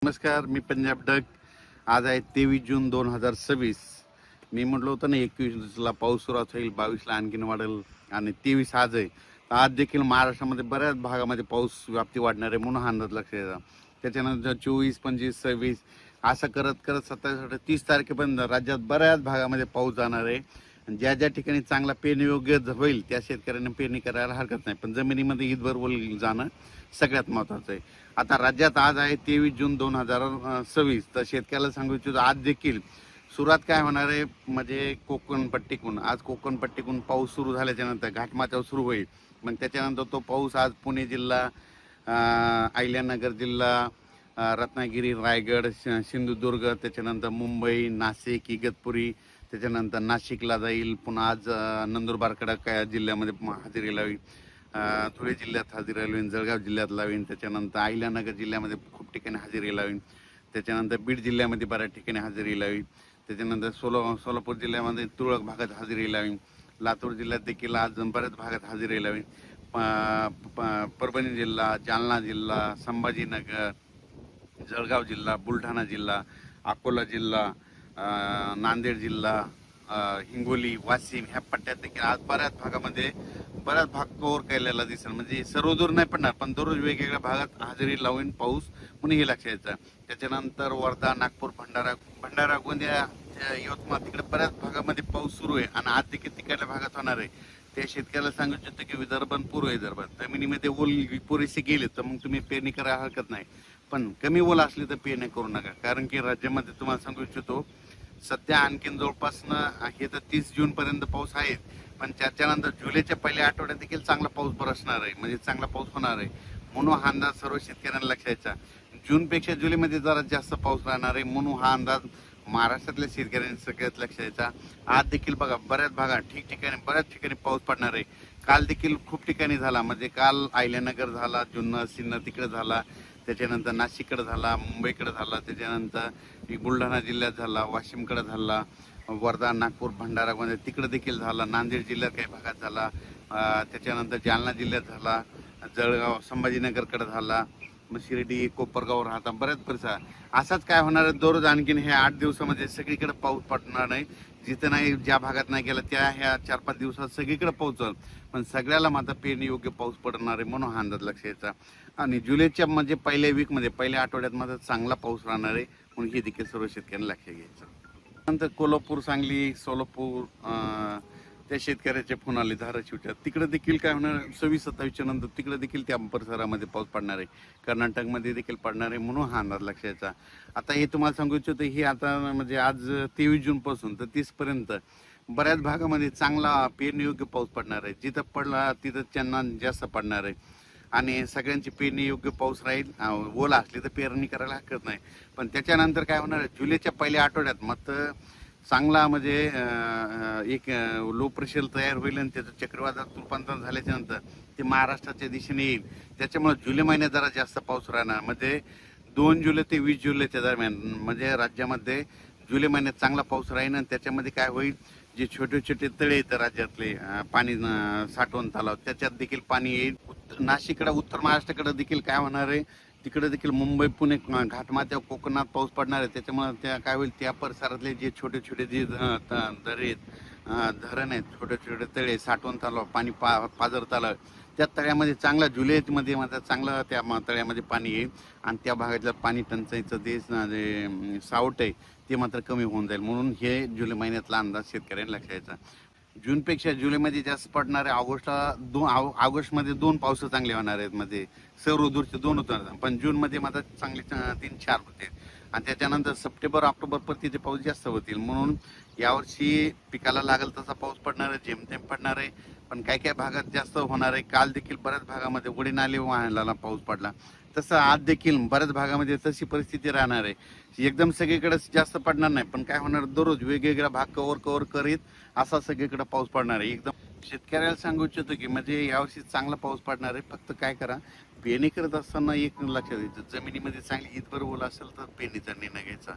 नमस्कार, मी पंजाब डक. आज आहे 23 जून 2026. मी म्हटलं होतं ना 21ला पाऊस सुरुवात होईल, 22ला आणखीन वाढेल आणि 23 आज आहे. तर आज देखील महाराष्ट्रामध्ये बऱ्याच भागामध्ये पाऊस व्याप्ती वाढणार आहे म्हणून हा अंदाज लक्षात येतो. त्याच्यानंतर 24, 25, 26 असं करत करत 27, 30 तारखेपर्यंत राज्यात बऱ्याच भागामध्ये पाऊस जाणार आहे. ज्या ज्या ठिकाणी चांगला पेरणी योग्य होईल त्या शेतकऱ्यांना पेरणी करायला हरकत नाही, पण जमिनीमध्ये ईदभर ओल जाणं सगळ्यात महत्त्वाचं आहे. आता राज्यात आज आहे 23 जून 2026. तर शेतकऱ्याला सांगू इच्छितो आज देखील सुरुवात काय होणार आहे म्हणजे कोकण पट्टीकून. आज कोकण पट्टीकून पाऊस सुरू झाल्याच्या नंतर घाटमाथ्यावर सुरू होईल. मग त्याच्यानंतर तो पाऊस आज पुणे जिल्हा, अहिल्यानगर जिल्हा, रत्नागिरी, रायगड, सिंधुदुर्ग, त्याच्यानंतर मुंबई, नाशिक, इगतपुरी, त्याच्यानंतर नाशिकला जाईल. पुन्हा आज नंदुरबारकडे काय जिल्ह्यामध्ये हजेरी लावेल, धुळे जिल्ह्यात हजेरी लावीन, जळगाव जिल्ह्यात लावीन, त्याच्यानंतर अहिल्यानगर जिल्ह्यामध्ये खूप ठिकाणी हजेरी लावीन, त्याच्यानंतर बीड जिल्ह्यामध्ये बऱ्याच ठिकाणी हजेरी लावीन, त्याच्यानंतर सोलापूर जिल्ह्यामध्ये तुरळक भागात हजेरी लावीन, लातूर जिल्ह्यात देखील आज बऱ्याच भागात हजेरी लावीन, परभणी जिल्हा, जालना जिल्हा, संभाजीनगर, जळगाव जिल्हा, बुलढाणा जिल्हा, अकोला जिल्हा, नांदेड जिल्हा, हिंगोली, वाशिम ह्या पट्ट्यात देखील आज बऱ्याच भागामध्ये बऱ्याच भाग कव्हर केलेला दिसेल. म्हणजे सर्व दूर नाही पडणार, पण दररोज वेगवेगळ्या भागात हजेरी लावून पाऊस म्हणून हे लक्षात यायचं. त्याच्यानंतर वर्धा, नागपूर, भंडारा, गोंदिया, यवतमाळ तिकडे बऱ्याच भागामध्ये पाऊस सुरू आहे आणि आज देखील तिकडल्या भागात होणार आहे. त्या शेतकऱ्याला सांगू इच्छितो की विदर्भ पूर्व विदर्भात जमिनीमध्ये ओल पुरेसे गेले तर मग तुम्ही पेरणी करायला हरकत नाही, पण कमी ओल असली तर पेरणी करू नका. कारण की राज्यामध्ये तुम्हाला सांगू इच्छितो सध्या आणखीन जवळपास हे तर 30 जून पर्यंत पाऊस आहे, पण त्याच्यानंतर जुलैच्या पहिल्या आठवड्यात देखील चांगला पाऊस बरसणार आहे, म्हणजे चांगला पाऊस होणार आहे. म्हणून हा अंदाज सर्व शेतकऱ्यांना लक्षात. जूनपेक्षा जुलैमध्ये जरा जास्त पाऊस राहणार आहे, म्हणून हा अंदाज महाराष्ट्रातल्या शेतकऱ्यांनी सगळ्यात लक्षात. आज देखील बघा बऱ्याच भागात बऱ्याच ठिकाणी पाऊस पडणार आहे. काल देखील खूप ठिकाणी झाला, म्हणजे काल अहिल्यानगर झाला, जुन्नर सिन्नर तिकडे झाला, त्याच्यानंतर नाशिककडे झाला, मुंबईकडे झाला, त्याच्यानंतर बुलढाणा जिल्ह्यात झाला, वाशिमकडे झाला, वर्धा, नागपूर, भंडारा, गोंदिया तिकडे देखील झाला, नांदेड जिल्ह्यात काही भागात झाला, त्याच्यानंतर जालना जिल्ह्यात झाला, जळगाव, संभाजीनगरकडे झाला, मग शिर्डी, कोपरगाव राहता बऱ्याच परिसर. असाच काय होणार आहे, दररोज आणखीन हे 8 दिवसामध्ये सगळीकडे पाऊस पडणार नाही. जिथं नाही, ज्या भागात नाही गेला त्या ह्या 4-5 दिवसात सगळीकडे पोहोचल, पण सगळ्याला मात्र पेरणी योग्य पाऊस पडणार आहे म्हणून हा अंदाज लक्षात. आणि जुलैच्या म्हणजे पहिल्या वीकमध्ये पहिल्या आठवड्यात मात्र चांगला पाऊस राहणार आहे, म्हणून हे देखील सर्व शेतकऱ्यांना लक्षात घ्यायचं. नंतर कोल्हापूर, सांगली, सोलापूर त्या शेतकऱ्याचे फोन आले धाराशिवच्या, तिकडे देखील काय होणार 26-27च्या नंतर तिकडे देखील त्या परिसरामध्ये पाऊस पडणार आहे, कर्नाटकमध्ये देखील पडणार आहे, म्हणून हा अंदाज लक्षाचा. आता हे तुम्हाला सांगू इच्छितो हे आता म्हणजे आज 23 जून पासून तर 30 पर्यंत बऱ्याच भागामध्ये चांगला पेरणी योग्य पाऊस पडणार आहे. जिथं पडला तिथं त्यांना जास्त पडणार आहे आणि सगळ्यांची पेरणी योग्य पाऊस राहील. ओला असली तर पेरणी करायला हरकत नाही, पण त्याच्यानंतर काय होणार आहे जुलैच्या पहिल्या आठवड्यात मात्र चांगला म्हणजे एक लो प्रेशर तयार होईल आणि त्याचं चक्रीवादळात रूपांतर झाल्याच्या नंतर ते महाराष्ट्राच्या दिशेने येईल. त्याच्यामुळे जुलै महिन्यात जरा जास्त पाऊस राहणार, म्हणजे 2 जुलै ते 20 जुलैच्या दरम्यान म्हणजे राज्यामध्ये जुलै महिन्यात चांगला पाऊस राहील. आणि त्याच्यामध्ये काय होईल, जे छोटे छोटे तळे आहेत राज्यातले पाणी साठवण तलाव त्याच्यात देखील पाणी येईल. नाशिककडे, उत्तर महाराष्ट्राकडे देखील काय होणार आहे, तिकडे देखील मुंबई, पुणे, घाटमाथ्या, कोकणात पाऊस पडणार आहे. त्याच्यामुळे त्या काय होईल, त्या परिसरातले जे छोटे छोटे जे दरे धरण आहेत, छोटे छोटे तळे, साठवण तलाव, पाणी पाझर तलाव, त्या तळ्यामध्ये चांगला जुलैमध्ये मात्र चांगलं त्या तळ्यामध्ये पाणी येईल आणि त्या भागातलं पाणी टंचाईचं जे सावट आहे ते मात्र कमी होऊन जाईल. म्हणून हे जुलै महिन्यातला अंदाज शेतकऱ्यांनी लक्षात घ्यायचा. जूनपेक्षा जुलैमध्ये जास्त पडणार आहे. ऑगस्टमध्ये 2 पावस चांगले होणार आहेत, म्हणजे सौर ऋतूचे 2 होतात, पण जूनमध्ये मात्र चांगले 3-4 होते आणि त्याच्यानंतर सप्टेंबर ऑक्टोबर परतीचे पाऊस जास्त होतील. म्हणून यावर्षी पिकाला लागेल तसा पाऊस पडणार आहे, जेमतेम पडणार आहे, पण काही काही भागात जास्त होणार आहे. काल देखील बऱ्याच भागामध्ये उडी नाले वाहनाला पाऊस पडला, तसं आज देखील बऱ्याच भागामध्ये तशी परिस्थिती राहणार आहे. एकदम सगळीकडे जास्त पडणार नाही, पण काय होणार दररोज वेगवेगळ्या भाग कव्हर करीत असा सगळीकडे पाऊस पडणार आहे. एकदम शेतकऱ्याला सांगू इच्छितो की म्हणजे यावर्षी चांगला पाऊस पडणार आहे. फक्त काय करा, पेरणी करत असताना एक लक्षात द्यायचं, जमिनीमध्ये चांगली ईदभर ओल असेल तर पेरणीचा निर्णय घ्यायचा,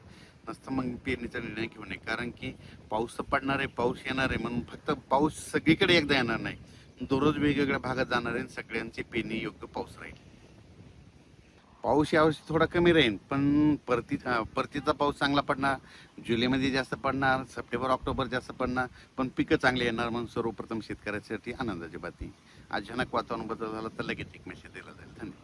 नसतं मग पेरणीचा निर्णय घेऊ नये. कारण की पाऊस तर पडणार आहे, पाऊस येणार आहे, म्हणून फक्त पाऊस सगळीकडे एकदा येणार नाही, दररोज वेगवेगळ्या भागात जाणार आहे, सगळ्यांची पेरणी योग्य पाऊस राहील. पाऊस यावर्षी थोडा कमी राहील, पण परतीचा पाऊस चांगला पडणार, जुलैमध्ये जास्त पडणार, सप्टेंबर ऑक्टोबर जास्त पडणार, पण पिकं चांगली येणार म्हणून सर्वप्रथम शेतकऱ्यासाठी आनंदाची बातमी. अचानक वातावरण बदल झाला तर लगेच एक मेसेज दिला जाईल. धन्यवाद.